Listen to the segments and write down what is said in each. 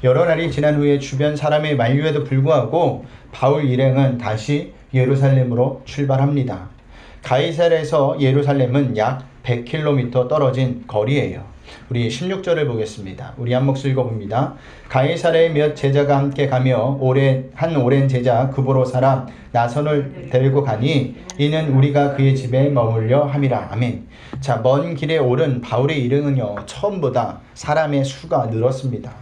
여러 날이 지난 후에 주변 사람의 만류에도 불구하고 바울 일행은 다시 예루살렘으로 출발합니다. 가이사랴에서 예루살렘은 약 100km 떨어진 거리예요. 우리 16절을 보겠습니다. 우리 한 목소리 읽어봅니다. 가이사랴에 몇 제자가 함께 가며 한 오랜 제자 구브로 사람 나손을 데리고 가니 이는 우리가 그의 집에 머물려 함이라. 아멘. 자, 먼 길에 오른 바울의 일행은요, 처음보다 사람의 수가 늘었습니다.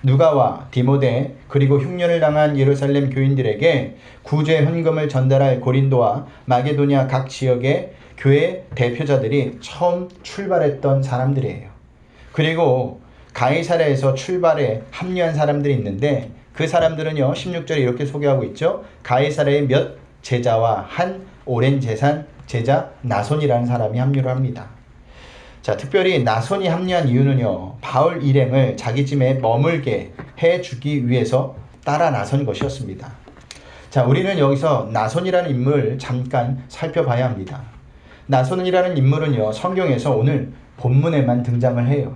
누가와 디모데 그리고 흉년을 당한 예루살렘 교인들에게 구제 헌금을 전달할 고린도와 마게도냐 각 지역의 교회 대표자들이 처음 출발했던 사람들이에요. 그리고 가이사랴에서 출발해 합류한 사람들이 있는데 그 사람들은요, 16절에 이렇게 소개하고 있죠. 가이사랴의 몇 제자와 한 오랜 제자 나손이라는 사람이 합류를 합니다. 자, 특별히 나손이 합류한 이유는요, 바울 일행을 자기 집에 머물게 해주기 위해서 따라 나선 것이었습니다. 자, 우리는 여기서 나손이라는 인물을 잠깐 살펴봐야 합니다. 나손이라는 인물은요, 성경에서 오늘 본문에만 등장을 해요.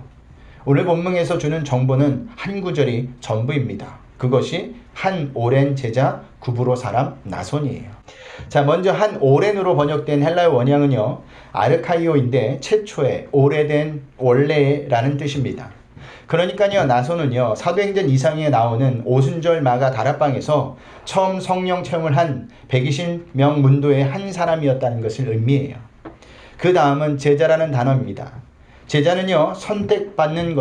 오늘 본문에서 주는 정보는 한 구절이 전부입니다. 그것이 한 오랜 제자 구브로 사람 나손이에요. 자, 먼저 한 오랜으로 번역된 헬라어 원형은요, 아르카이오인데 최초의 오래된 원래라는 뜻입니다. 그러니까요, 나손은요, 사도행전 2장에 나오는 오순절 마가 다락방에서 처음 성령 체험을 한 120명 문도의 한 사람이었다는 것을 의미해요. 그 다음은 제자라는 단어입니다. 제자는요, 선택받는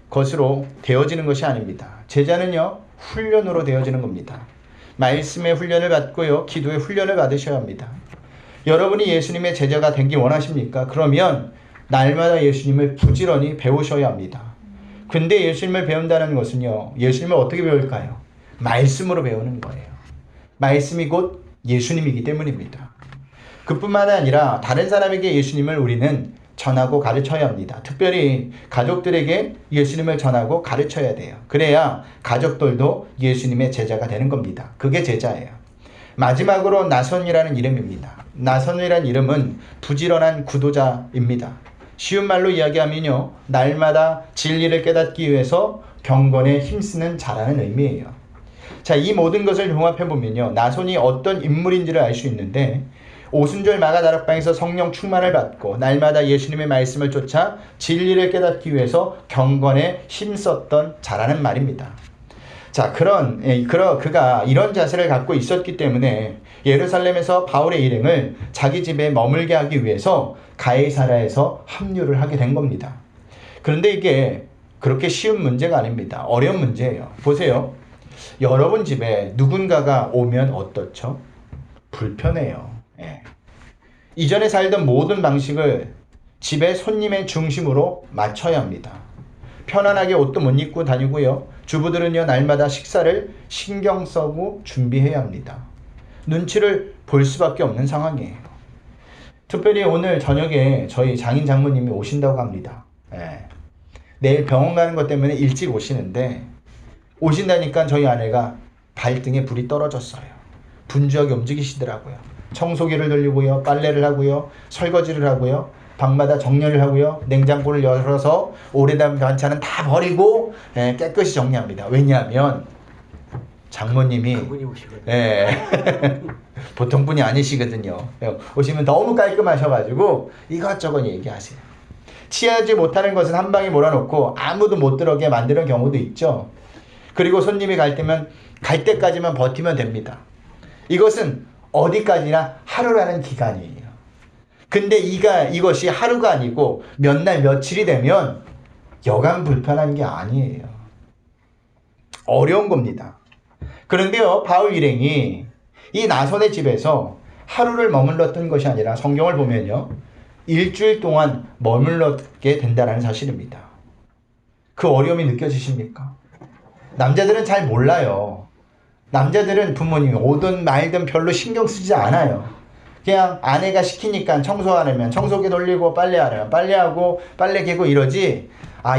것으로 되어지는 것이 아닙니다. 제자는요, 훈련으로 되어지는 겁니다. 말씀의 훈련을 받고요, 기도의 훈련을 받으셔야 합니다. 여러분이 예수님의 제자가 되기 원하십니까? 그러면 날마다 예수님을 부지런히 배우셔야 합니다. 근데 예수님을 배운다는 것은요, 예수님을 어떻게 배울까요? 말씀으로 배우는 거예요. 말씀이 곧 예수님이기 때문입니다. 그뿐만 아니라 다른 사람에게 예수님을 우리는 전하고 가르쳐야 합니다. 특별히 가족들에게 예수님을 전하고 가르쳐야 돼요. 그래야 가족들도 예수님의 제자가 되는 겁니다. 그게 제자예요. 마지막으로 나손이라는 이름입니다. 나손이라는 이름은 부지런한 구도자입니다. 쉬운 말로 이야기하면요, 날마다 진리를 깨닫기 위해서 경건에 힘쓰는 자라는 의미예요. 자, 이 모든 것을 종합해보면요, 나손이 어떤 인물인지를 알 수 있는데, 오순절 마가다락방에서 성령 충만을 받고 날마다 예수님의 말씀을 쫓아 진리를 깨닫기 위해서 경건에 힘썼던 자라는 말입니다. 자, 그가 이런 자세를 갖고 있었기 때문에 예루살렘에서 바울의 일행을 자기 집에 머물게 하기 위해서 가이사랴에서 합류를 하게 된 겁니다. 그런데 이게 그렇게 쉬운 문제가 아닙니다. 어려운 문제예요. 보세요. 여러분 집에 누군가가 오면 어떻죠? 불편해요. 이전에 살던 모든 방식을 집의 손님의 중심으로 맞춰야 합니다. 편안하게 옷도 못 입고 다니고요. 주부들은요, 날마다 식사를 신경 써고 준비해야 합니다. 눈치를 볼 수밖에 없는 상황이에요. 특별히 오늘 저녁에 저희 장인 장모님이 오신다고 합니다. 내일 병원 가는 것 때문에 일찍 오시는데, 오신다니까 저희 아내가 발등에 불이 떨어졌어요. 분주하게 움직이시더라고요. 청소기를 돌리고요, 빨래를 하고요, 설거지를 하고요, 방마다 정렬을 하고요, 냉장고를 열어서 오래된 반찬은 다 버리고 깨끗이 정리합니다. 왜냐하면 장모님이 보통 분이 아니시거든요. 오시면 너무 깔끔하셔가지고 이것저것 얘기하세요. 취하지 못하는 것은 한 방에 몰아놓고 아무도 못 들어오게 만드는 경우도 있죠. 그리고 손님이 갈 때까지만 버티면 됩니다. 이것은 어디까지나 하루라는 기간이에요. 근데 이것이 하루가 아니고 몇 날 며칠이 되면 여간 불편한 게 아니에요. 어려운 겁니다. 그런데요, 바울 일행이 이 나손의 집에서 하루를 머물렀던 것이 아니라 성경을 보면요, 일주일 동안 머물렀게 된다는 사실입니다. 그 어려움이 느껴지십니까? 남자들은 잘 몰라요. 남자들은 부모님이 오든 말든 별로 신경 쓰지 않아요. 그냥 아내가 시키니까 청소하려면 청소기 돌리고 빨래하려면 빨래하고 빨래 개고 이러지,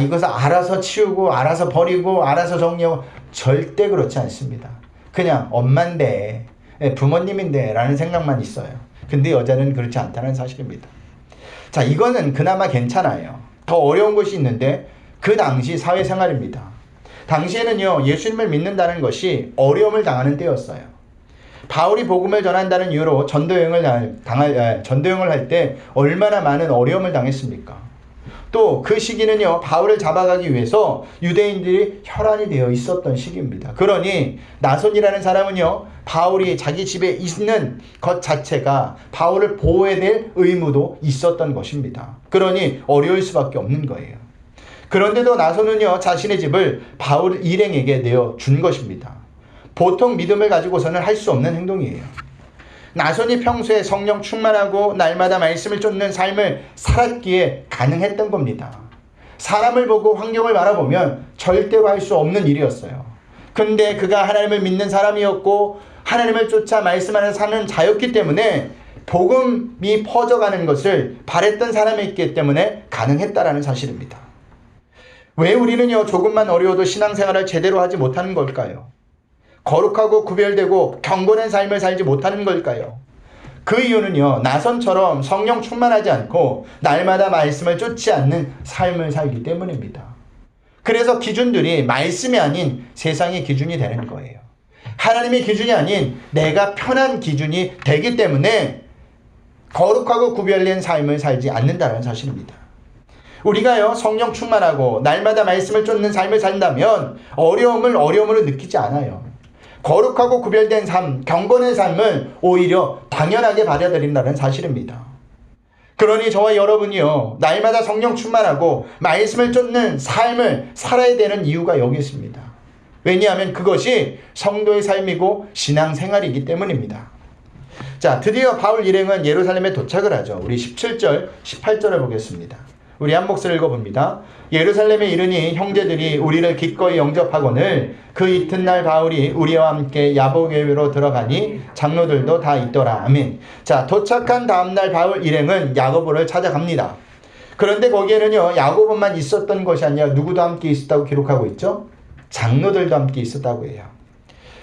이것을 알아서 치우고 알아서 버리고 알아서 정리하고 절대 그렇지 않습니다. 그냥 엄마인데, 부모님인데 라는 생각만 있어요. 근데 여자는 그렇지 않다는 사실입니다. 자, 이거는 그나마 괜찮아요. 더 어려운 것이 있는데 그 당시 사회생활입니다. 당시에는요, 예수님을 믿는다는 것이 어려움을 당하는 때였어요. 바울이 복음을 전한다는 이유로 전도여행을 할 때 얼마나 많은 어려움을 당했습니까? 또 그 시기는요, 바울을 잡아가기 위해서 유대인들이 혈안이 되어 있었던 시기입니다. 그러니 나손이라는 사람은요, 바울이 자기 집에 있는 것 자체가 바울을 보호해야 될 의무도 있었던 것입니다. 그러니 어려울 수밖에 없는 거예요. 그런데도 나손은요, 자신의 집을 바울 일행에게 내어준 것입니다. 보통 믿음을 가지고서는 할 수 없는 행동이에요. 나손이 평소에 성령 충만하고 날마다 말씀을 쫓는 삶을 살았기에 가능했던 겁니다. 사람을 보고 환경을 바라보면 절대로 할 수 없는 일이었어요. 근데 그가 하나님을 믿는 사람이었고 하나님을 쫓아 말씀하는 사는 자였기 때문에 복음이 퍼져가는 것을 바랬던 사람이었기 때문에 가능했다라는 사실입니다. 왜 우리는요, 조금만 어려워도 신앙생활을 제대로 하지 못하는 걸까요? 거룩하고 구별되고 경건한 삶을 살지 못하는 걸까요? 그 이유는요, 나선처럼 성령 충만하지 않고 날마다 말씀을 쫓지 않는 삶을 살기 때문입니다. 그래서 기준들이 말씀이 아닌 세상의 기준이 되는 거예요. 하나님의 기준이 아닌 내가 편한 기준이 되기 때문에 거룩하고 구별된 삶을 살지 않는다는 사실입니다. 우리가요, 성령 충만하고 날마다 말씀을 쫓는 삶을 산다면 어려움을 어려움으로 느끼지 않아요. 거룩하고 구별된 삶, 경건의 삶을 오히려 당연하게 받아들인다는 사실입니다. 그러니 저와 여러분이요, 날마다 성령 충만하고 말씀을 쫓는 삶을 살아야 되는 이유가 여기 있습니다. 왜냐하면 그것이 성도의 삶이고 신앙생활이기 때문입니다. 자, 드디어 바울 일행은 예루살렘에 도착을 하죠. 우리 17절, 18절을 보겠습니다. 우리 한 목소리 읽어봅니다. 예루살렘에 이르니 형제들이 우리를 기꺼이 영접하거늘 그 이튿날 바울이 우리와 함께 야보교회로 들어가니 장로들도 다 있더라. 아멘. 자, 도착한 다음날 바울 일행은 야고보를 찾아갑니다. 그런데 거기에는요, 야고보만 있었던 것이 아니라 누구도 함께 있었다고 기록하고 있죠? 장로들도 함께 있었다고 해요.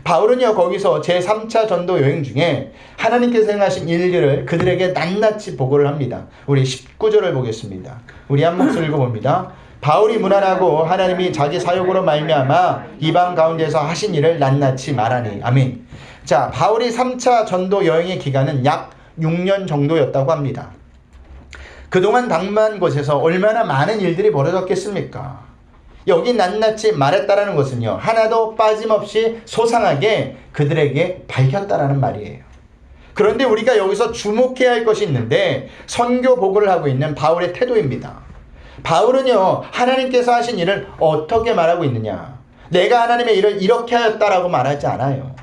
바울은요, 거기서 제3차 전도 여행 중에 하나님께서 행하신 일들을 그들에게 낱낱이 보고를 합니다. 우리 19절을 보겠습니다. 우리 한 목소리 읽어봅니다. 바울이 문안하고 하나님이 자기 사역으로 말미암아 이방 가운데서 하신 일을 낱낱이 말하니. 아멘. 자, 바울이 3차 전도 여행의 기간은 약 6년 정도였다고 합니다. 그동안 방문한 곳에서 얼마나 많은 일들이 벌어졌겠습니까? 여기 낱낱이 말했다라는 것은요, 하나도 빠짐없이 소상하게 그들에게 밝혔다라는 말이에요. 그런데 우리가 여기서 주목해야 할 것이 있는데 선교 보고를 하고 있는 바울의 태도입니다. 바울은요, 하나님께서 하신 일을 어떻게 말하고 있느냐, 내가 하나님의 일을 이렇게 하였다라고 말하지 않아요.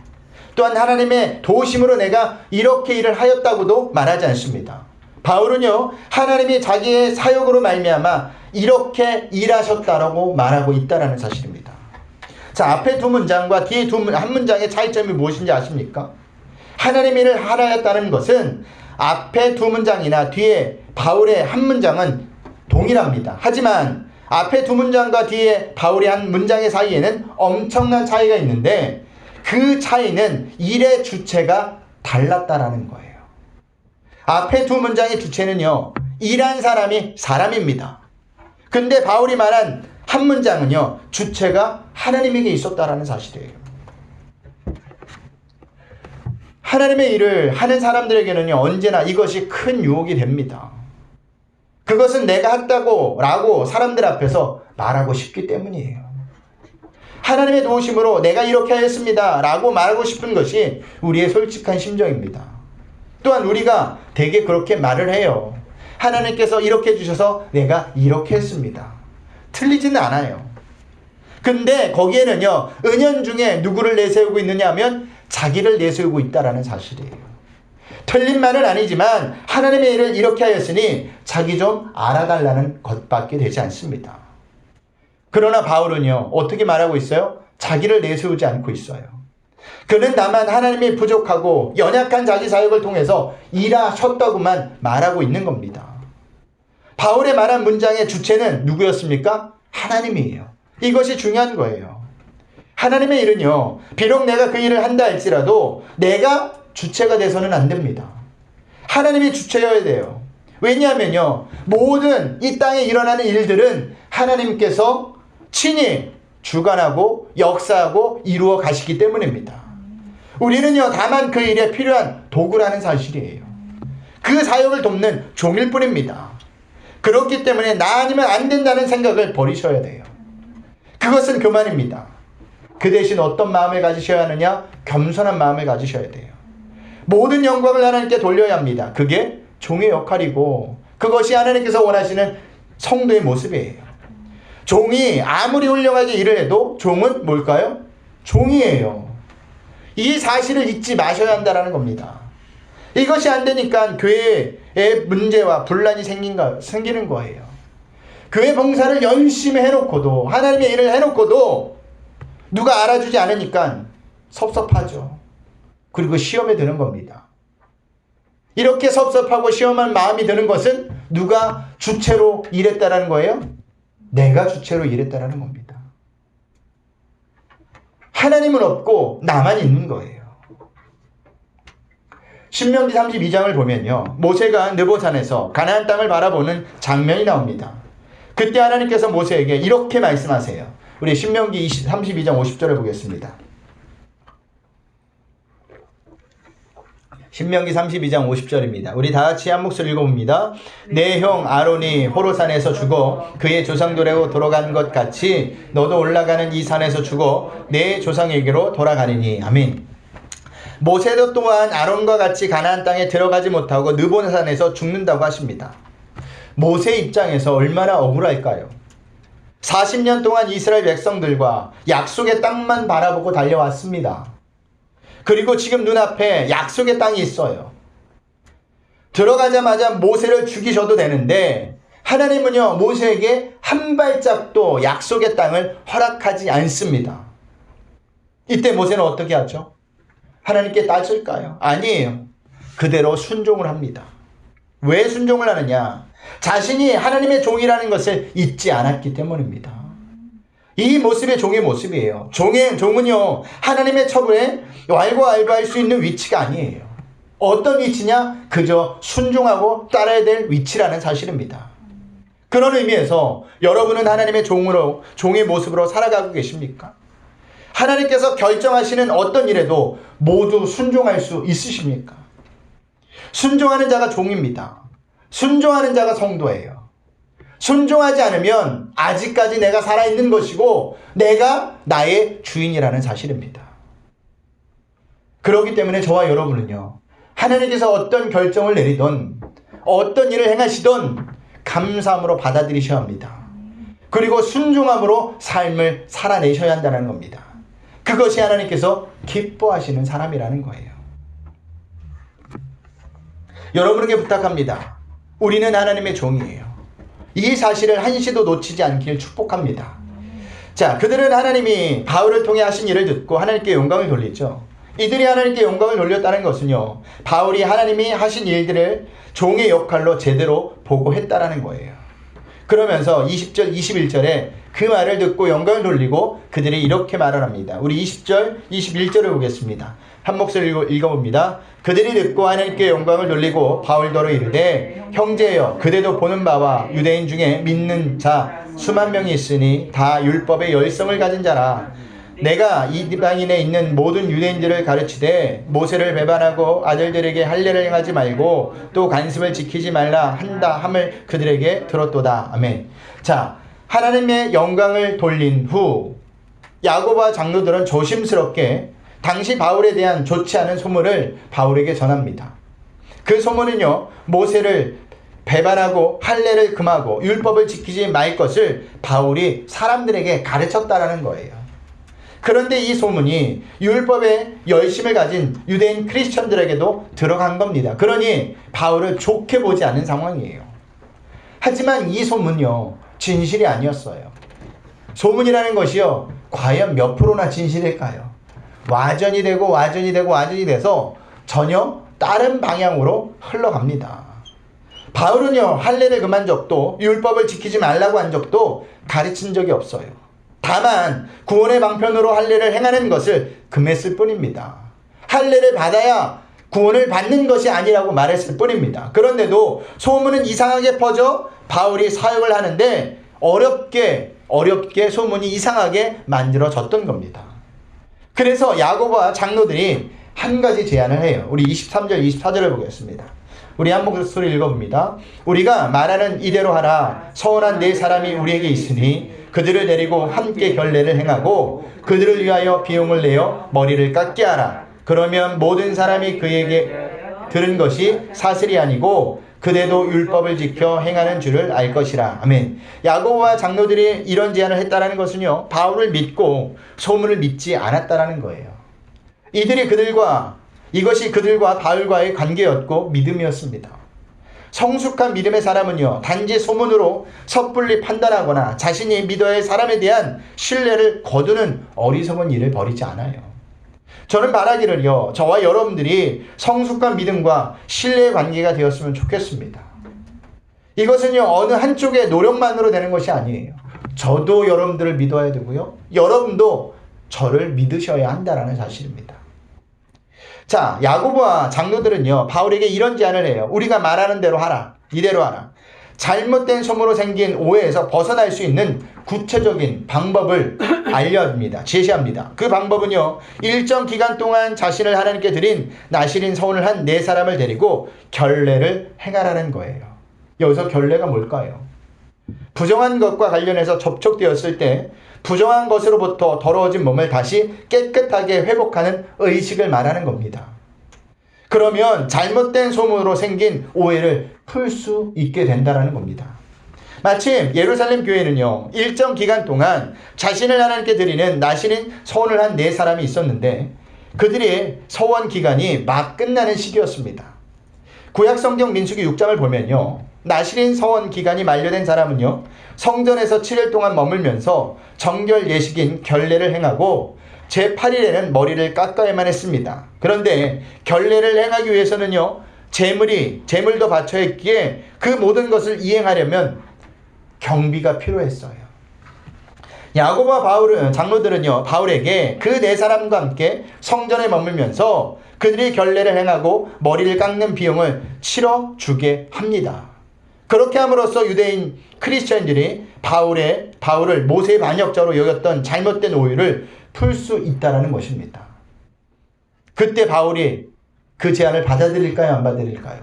또한 하나님의 도우심으로 내가 이렇게 일을 하였다고도 말하지 않습니다. 바울은요, 하나님이 자기의 사역으로 말미암아 이렇게 일하셨다라고 말하고 있다는 사실입니다. 자, 앞에 두 문장과 뒤에 한 문장의 차이점이 무엇인지 아십니까? 하나님의 일을 하였다는 것은 앞에 두 문장이나 뒤에 바울의 한 문장은 동일합니다. 하지만 앞에 두 문장과 뒤에 바울의 한 문장의 사이에는 엄청난 차이가 있는데 그 차이는 일의 주체가 달랐다라는 거예요. 앞에 두 문장의 주체는요, 일한 사람이 사람입니다. 근데 바울이 말한 한 문장은요, 주체가 하나님에게 있었다라는 사실이에요. 하나님의 일을 하는 사람들에게는요, 언제나 이것이 큰 유혹이 됩니다. 그것은 내가 했다고 라고 사람들 앞에서 말하고 싶기 때문이에요. 하나님의 도우심으로 내가 이렇게 하였습니다 라고 말하고 싶은 것이 우리의 솔직한 심정입니다. 또한 우리가 되게 그렇게 말을 해요. 하나님께서 이렇게 해주셔서 내가 이렇게 했습니다. 틀리지는 않아요. 근데 거기에는요, 은연중에 누구를 내세우고 있느냐 하면 자기를 내세우고 있다라는 사실이에요. 틀린 말은 아니지만 하나님의 일을 이렇게 하였으니 자기 좀 알아달라는 것밖에 되지 않습니다. 그러나 바울은요, 어떻게 말하고 있어요? 자기를 내세우지 않고 있어요. 그는 다만 하나님이 부족하고 연약한 자기 사역을 통해서 일하셨다고만 말하고 있는 겁니다. 바울의 말한 문장의 주체는 누구였습니까? 하나님이에요. 이것이 중요한 거예요. 하나님의 일은요, 비록 내가 그 일을 한다 할지라도 내가 주체가 돼서는 안 됩니다. 하나님이 주체여야 돼요. 왜냐하면요, 모든 이 땅에 일어나는 일들은 하나님께서 친히 주관하고 역사하고 이루어 가시기 때문입니다. 우리는요, 다만 그 일에 필요한 도구라는 사실이에요. 그 사역을 돕는 종일 뿐입니다. 그렇기 때문에 나 아니면 안 된다는 생각을 버리셔야 돼요. 그것은 교만입니다. 그 대신 어떤 마음을 가지셔야 하느냐? 겸손한 마음을 가지셔야 돼요. 모든 영광을 하나님께 돌려야 합니다. 그게 종의 역할이고 그것이 하나님께서 원하시는 성도의 모습이에요. 종이 아무리 훌륭하게 일을 해도 종은 뭘까요? 종이에요. 이 사실을 잊지 마셔야 한다는 겁니다. 이것이 안 되니까 교회에 문제와 분란이 생기는 거예요. 교회 봉사를 열심히 해놓고도, 하나님의 일을 해놓고도 누가 알아주지 않으니까 섭섭하죠. 그리고 시험에 드는 겁니다. 이렇게 섭섭하고 시험한 마음이 드는 것은 누가 주체로 일했다라는 거예요? 내가 주체로 일했다라는 겁니다. 하나님은 없고 나만 있는 거예요. 신명기 32장을 보면요, 모세가 느보산에서 가나안 땅을 바라보는 장면이 나옵니다. 그때 하나님께서 모세에게 이렇게 말씀하세요. 우리 신명기 32장 50절을 보겠습니다. 신명기 32장 50절입니다. 우리 다 같이 한 목소리 읽어봅니다. 내 형 아론이 호로산에서 죽어 그의 조상들에게로 돌아간 것 같이 너도 올라가는 이 산에서 죽어 내 조상에게로 돌아가리니. 아멘. 모세도 또한 아론과 같이 가나안 땅에 들어가지 못하고 느보산에서 죽는다고 하십니다. 모세 입장에서 얼마나 억울할까요? 40년 동안 이스라엘 백성들과 약속의 땅만 바라보고 달려왔습니다. 그리고 지금 눈앞에 약속의 땅이 있어요. 들어가자마자 모세를 죽이셔도 되는데 하나님은요, 모세에게 한 발짝도 약속의 땅을 허락하지 않습니다. 이때 모세는 어떻게 하죠? 하나님께 따질까요? 아니에요. 그대로 순종을 합니다. 왜 순종을 하느냐? 자신이 하나님의 종이라는 것을 잊지 않았기 때문입니다. 이 모습이 종의 모습이에요. 종은요, 하나님의 처분에 왈가왈부할 수 있는 위치가 아니에요. 어떤 위치냐? 그저 순종하고 따라야 될 위치라는 사실입니다. 그런 의미에서 여러분은 하나님의 종의 모습으로 살아가고 계십니까? 하나님께서 결정하시는 어떤 일에도 모두 순종할 수 있으십니까? 순종하는 자가 종입니다. 순종하는 자가 성도예요. 순종하지 않으면 아직까지 내가 살아있는 것이고 내가 나의 주인이라는 사실입니다. 그렇기 때문에 저와 여러분은요, 하나님께서 어떤 결정을 내리든 어떤 일을 행하시든 감사함으로 받아들이셔야 합니다. 그리고 순종함으로 삶을 살아내셔야 한다는 겁니다. 그것이 하나님께서 기뻐하시는 사람이라는 거예요. 여러분에게 부탁합니다. 우리는 하나님의 종이에요. 이 사실을 한시도 놓치지 않길 축복합니다. 자, 그들은 하나님이 바울을 통해 하신 일을 듣고 하나님께 영광을 돌리죠. 이들이 하나님께 영광을 돌렸다는 것은요, 바울이 하나님이 하신 일들을 종의 역할로 제대로 보고했다라는 거예요. 그러면서 20절, 21절에 그 말을 듣고 영광을 돌리고 그들이 이렇게 말을 합니다. 우리 20절, 21절을 보겠습니다. 한 목소리 읽어봅니다. 그들이 듣고 하나님께 영광을 돌리고 바울더러 이르되 형제여, 그대도 보는 바와 유대인 중에 믿는 자 수만 명이 있으니 다 율법의 열성을 가진 자라. 내가 이방인에 있는 모든 유대인들을 가르치되 모세를 배반하고 아들들에게 할례를 행하지 말고 또 관습을 지키지 말라 한다 함을 그들에게 들었도다. 아멘. 자, 하나님의 영광을 돌린 후 야고보와 장로들은 조심스럽게 당시 바울에 대한 좋지 않은 소문을 바울에게 전합니다. 그 소문은요, 모세를 배반하고 할례를 금하고 율법을 지키지 말 것을 바울이 사람들에게 가르쳤다라는 거예요. 그런데 이 소문이 율법에 열심을 가진 유대인 크리스천들에게도 들어간 겁니다. 그러니 바울을 좋게 보지 않은 상황이에요. 하지만 이 소문요, 진실이 아니었어요. 소문이라는 것이요, 과연 몇 프로나 진실일까요? 와전이 되고 와전이 되고 와전이 돼서 전혀 다른 방향으로 흘러갑니다. 바울은요, 할례를 금한 적도 율법을 지키지 말라고 한 적도 가르친 적이 없어요. 다만 구원의 방편으로 할례를 행하는 것을 금했을 뿐입니다. 할례를 받아야 구원을 받는 것이 아니라고 말했을 뿐입니다. 그런데도 소문은 이상하게 퍼져 바울이 사역을 하는데 어렵게 어렵게 소문이 이상하게 만들어졌던 겁니다. 그래서 야고보와 장로들이 한 가지 제안을 해요. 우리 23절, 24절을 보겠습니다. 우리 한 목소리 읽어봅니다. 우리가 말하는 이대로 하라. 서원한 네 사람이 우리에게 있으니 그들을 데리고 함께 결례를 행하고 그들을 위하여 비용을 내어 머리를 깎게 하라. 그러면 모든 사람이 그에게 들은 것이 사실이 아니고 그대도 율법을 지켜 행하는 줄을 알 것이라. 아멘. 야고보와 장로들이 이런 제안을 했다라는 것은요, 바울을 믿고 소문을 믿지 않았다라는 거예요. 이것이 그들과 바울과의 관계였고 믿음이었습니다. 성숙한 믿음의 사람은요, 단지 소문으로 섣불리 판단하거나 자신이 믿어야 할 사람에 대한 신뢰를 거두는 어리석은 일을 벌이지 않아요. 저는 말하기를요, 저와 여러분들이 성숙한 믿음과 신뢰의 관계가 되었으면 좋겠습니다. 이것은요, 어느 한쪽의 노력만으로 되는 것이 아니에요. 저도 여러분들을 믿어야 되고요, 여러분도 저를 믿으셔야 한다는 사실입니다. 자, 야고보와 장로들은요, 바울에게 이런 제안을 해요. 우리가 말하는 대로 하라. 이대로 하라. 잘못된 소문으로 생긴 오해에서 벗어날 수 있는 구체적인 방법을 알려줍니다. 제시합니다. 그 방법은요, 일정 기간 동안 자신을 하나님께 드린 나실인 서원을 한 네 사람을 데리고 결례를 행하라는 거예요. 여기서 결례가 뭘까요? 부정한 것과 관련해서 접촉되었을 때 부정한 것으로부터 더러워진 몸을 다시 깨끗하게 회복하는 의식을 말하는 겁니다. 그러면 잘못된 소문으로 생긴 오해를 풀 수 있게 된다는 겁니다. 마침 예루살렘 교회는요, 일정 기간 동안 자신을 하나님께 드리는 나실인 서원을 한 네 사람이 있었는데 그들의 서원 기간이 막 끝나는 시기였습니다. 구약성경 민수기 6장을 보면요, 나실인 서원 기간이 만료된 사람은요, 성전에서 7일 동안 머물면서 정결 예식인 결례를 행하고 제8일에는 머리를 깎아야만 했습니다. 그런데 결례를 행하기 위해서는요, 제물도 바쳐야 했기에 그 모든 것을 이행하려면 경비가 필요했어요. 야고보와 장로들은요, 바울에게 그 네 사람과 함께 성전에 머물면서 그들이 결례를 행하고 머리를 깎는 비용을 치러주게 합니다. 그렇게 함으로써 유대인 크리스천들이 바울을 모세의 반역자로 여겼던 잘못된 오해를 풀 수 있다는 것입니다. 그때 바울이 그 제안을 받아들일까요? 안 받아들일까요?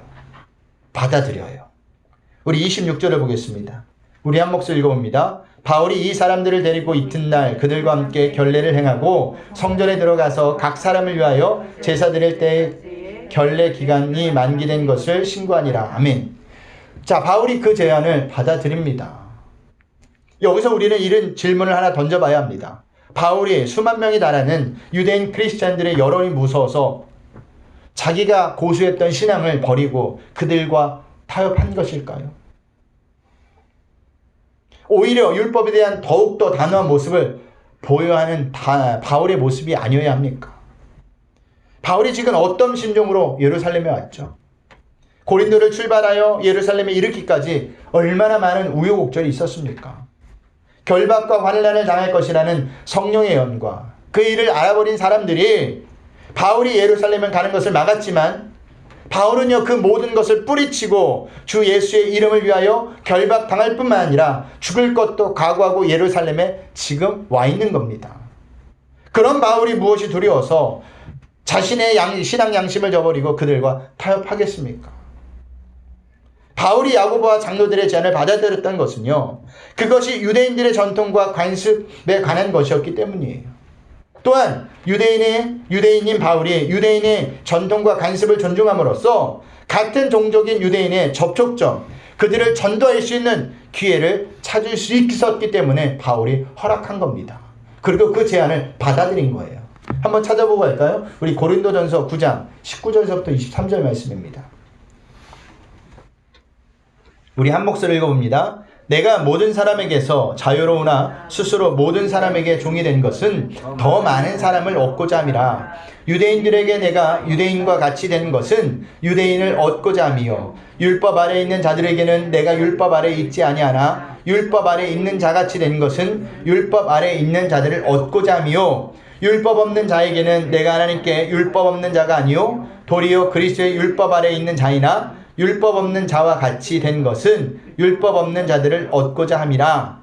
받아들여요. 우리 26절을 보겠습니다. 우리 한 목소리 읽어봅니다. 바울이 이 사람들을 데리고 이튿날 그들과 함께 결례를 행하고 성전에 들어가서 각 사람을 위하여 제사 드릴 때 결례 기간이 만기된 것을 신고하니라. 아멘. 자, 바울이 그 제안을 받아들입니다. 여기서 우리는 이런 질문을 하나 던져봐야 합니다. 바울이 수만 명이 달하는 유대인 크리스찬들의 여론이 무서워서 자기가 고수했던 신앙을 버리고 그들과 타협한 것일까요? 오히려 율법에 대한 더욱더 단호한 모습을 보여야 하는 바울의 모습이 아니어야 합니까? 바울이 지금 어떤 심정으로 예루살렘에 왔죠? 고린도를 출발하여 예루살렘에 이르기까지 얼마나 많은 우여곡절이 있었습니까? 결박과 환난을 당할 것이라는 성령의 예언과 그 일을 알아버린 사람들이 바울이 예루살렘에 가는 것을 막았지만 바울은요, 그 모든 것을 뿌리치고 주 예수의 이름을 위하여 결박당할 뿐만 아니라 죽을 것도 각오하고 예루살렘에 지금 와 있는 겁니다. 그런 바울이 무엇이 두려워서 자신의 신앙 양심을 저버리고 그들과 타협하겠습니까? 바울이 야고보와 장로들의 제안을 받아들였던 것은요, 그것이 유대인들의 전통과 관습에 관한 것이었기 때문이에요. 또한 유대인인 바울이 유대인의 전통과 관습을 존중함으로써 같은 종족인 유대인의 접촉점, 그들을 전도할 수 있는 기회를 찾을 수 있었기 때문에 바울이 허락한 겁니다. 그리고 그 제안을 받아들인 거예요. 한번 찾아보고 갈까요? 우리 고린도전서 9장 19절에서부터 23절 말씀입니다. 우리 한 목소리 읽어봅니다. 내가 모든 사람에게서 자유로우나 스스로 모든 사람에게 종이 된 것은 더 많은 사람을 얻고자 함이라. 유대인들에게 내가 유대인과 같이 된 것은 유대인을 얻고자 함이요, 율법 아래 있는 자들에게는 내가 율법 아래 있지 아니하나 율법 아래 있는 자같이 된 것은 율법 아래 있는 자들을 얻고자 함이요, 율법 없는 자에게는 내가 하나님께 율법 없는 자가 아니요 도리어 그리스도의 율법 아래 있는 자이나 율법 없는 자와 같이 된 것은 율법 없는 자들을 얻고자 함이라.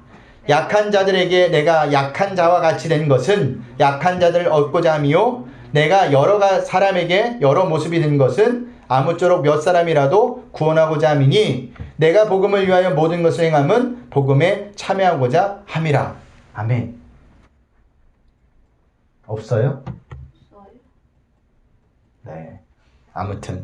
약한 자들에게 내가 약한 자와 같이 된 것은 약한 자들을 얻고자 함이요 내가 여러 사람에게 여러 모습이 된 것은 아무쪼록 몇 사람이라도 구원하고자 함이니 내가 복음을 위하여 모든 것을 행함은 복음에 참여하고자 함이라. 아멘. 없어요? 네. 아무튼.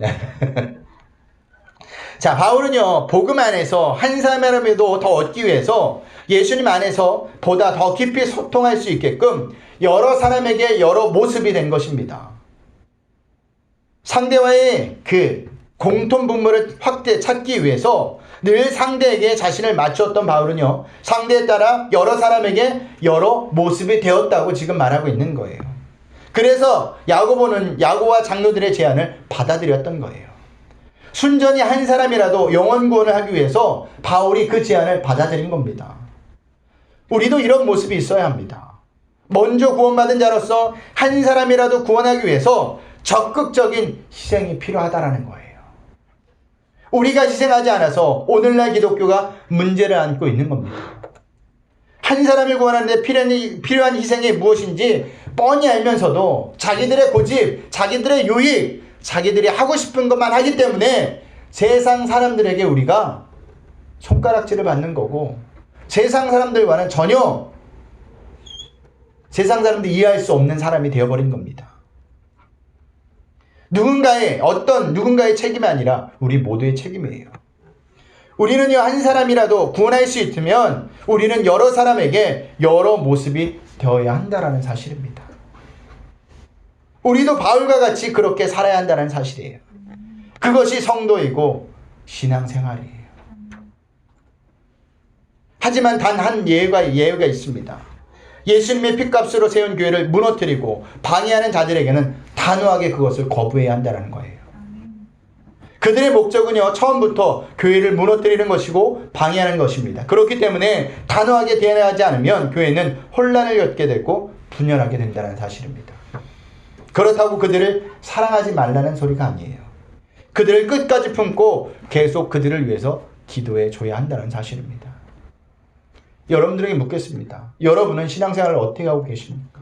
자, 바울은요, 복음 안에서 한 사람이라도 더 얻기 위해서 예수님 안에서 보다 더 깊이 소통할 수 있게끔 여러 사람에게 여러 모습이 된 것입니다. 상대와의 그 공통 분모를 찾기 위해서 늘 상대에게 자신을 맞추었던 바울은요, 상대에 따라 여러 사람에게 여러 모습이 되었다고 지금 말하고 있는 거예요. 그래서 야고보는 야고와 장로들의 제안을 받아들였던 거예요. 순전히 한 사람이라도 영혼 구원을 하기 위해서 바울이 그 제안을 받아들인 겁니다. 우리도 이런 모습이 있어야 합니다. 먼저 구원받은 자로서 한 사람이라도 구원하기 위해서 적극적인 희생이 필요하다라는 거예요. 우리가 희생하지 않아서 오늘날 기독교가 문제를 안고 있는 겁니다. 한 사람을 구원하는데 필요한 희생이 무엇인지 뻔히 알면서도 자기들의 고집, 자기들의 유익, 자기들이 하고 싶은 것만 하기 때문에 세상 사람들에게 우리가 손가락질을 받는 거고 세상 사람들과는 전혀 세상 사람들이 이해할 수 없는 사람이 되어버린 겁니다. 누군가의 책임이 아니라 우리 모두의 책임이에요. 우리는요, 한 사람이라도 구원할 수 있으면 우리는 여러 사람에게 여러 모습이 되어야 한다라는 사실입니다. 우리도 바울과 같이 그렇게 살아야 한다는 사실이에요. 그것이 성도이고 신앙생활이에요. 하지만 단 한 예외가 있습니다. 예수님의 핏값으로 세운 교회를 무너뜨리고 방해하는 자들에게는 단호하게 그것을 거부해야 한다는 거예요. 그들의 목적은요, 처음부터 교회를 무너뜨리는 것이고 방해하는 것입니다. 그렇기 때문에 단호하게 대응하지 않으면 교회는 혼란을 겪게 되고 분열하게 된다는 사실입니다. 그렇다고 그들을 사랑하지 말라는 소리가 아니에요. 그들을 끝까지 품고 계속 그들을 위해서 기도해 줘야 한다는 사실입니다. 여러분들에게 묻겠습니다. 여러분은 신앙생활을 어떻게 하고 계십니까?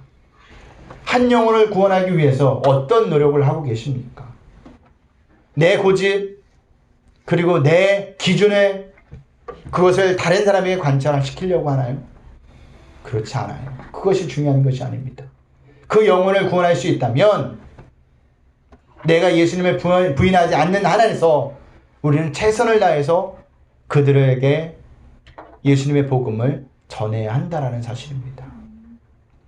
한 영혼을 구원하기 위해서 어떤 노력을 하고 계십니까? 내 고집, 그리고 내 기준에 그것을 다른 사람에게 관찰시키려고 하나요? 그렇지 않아요. 그것이 중요한 것이 아닙니다. 그 영혼을 구원할 수 있다면 내가 예수님을 부인하지 않는 한 안에서 우리는 최선을 다해서 그들에게 예수님의 복음을 전해야 한다는 사실입니다.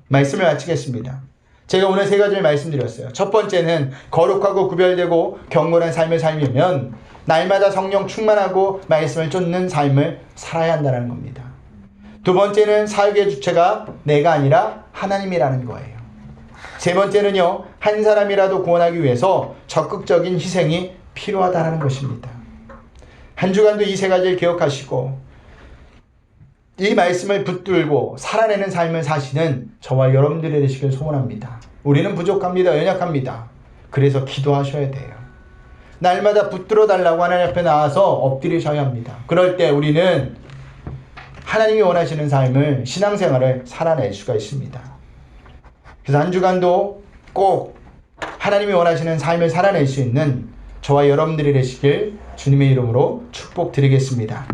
말씀을 마치겠습니다. 제가 오늘 세 가지를 말씀드렸어요. 첫 번째는 거룩하고 구별되고 경건한 삶을 살려면 날마다 성령 충만하고 말씀을 쫓는 삶을 살아야 한다는 겁니다. 두 번째는 사역의 주체가 내가 아니라 하나님이라는 거예요. 세 번째는요, 한 사람이라도 구원하기 위해서 적극적인 희생이 필요하다는 것입니다. 한 주간도 이 세 가지를 기억하시고 이 말씀을 붙들고 살아내는 삶을 사시는 저와 여러분들이 되시길 소원합니다. 우리는 부족합니다. 연약합니다. 그래서 기도하셔야 돼요. 날마다 붙들어 달라고 하나님 앞에 나와서 엎드리셔야 합니다. 그럴 때 우리는 하나님이 원하시는 삶을, 신앙생활을 살아낼 수가 있습니다. 그래서 한 주간도 꼭 하나님이 원하시는 삶을 살아낼 수 있는 저와 여러분들이 되시길 주님의 이름으로 축복드리겠습니다.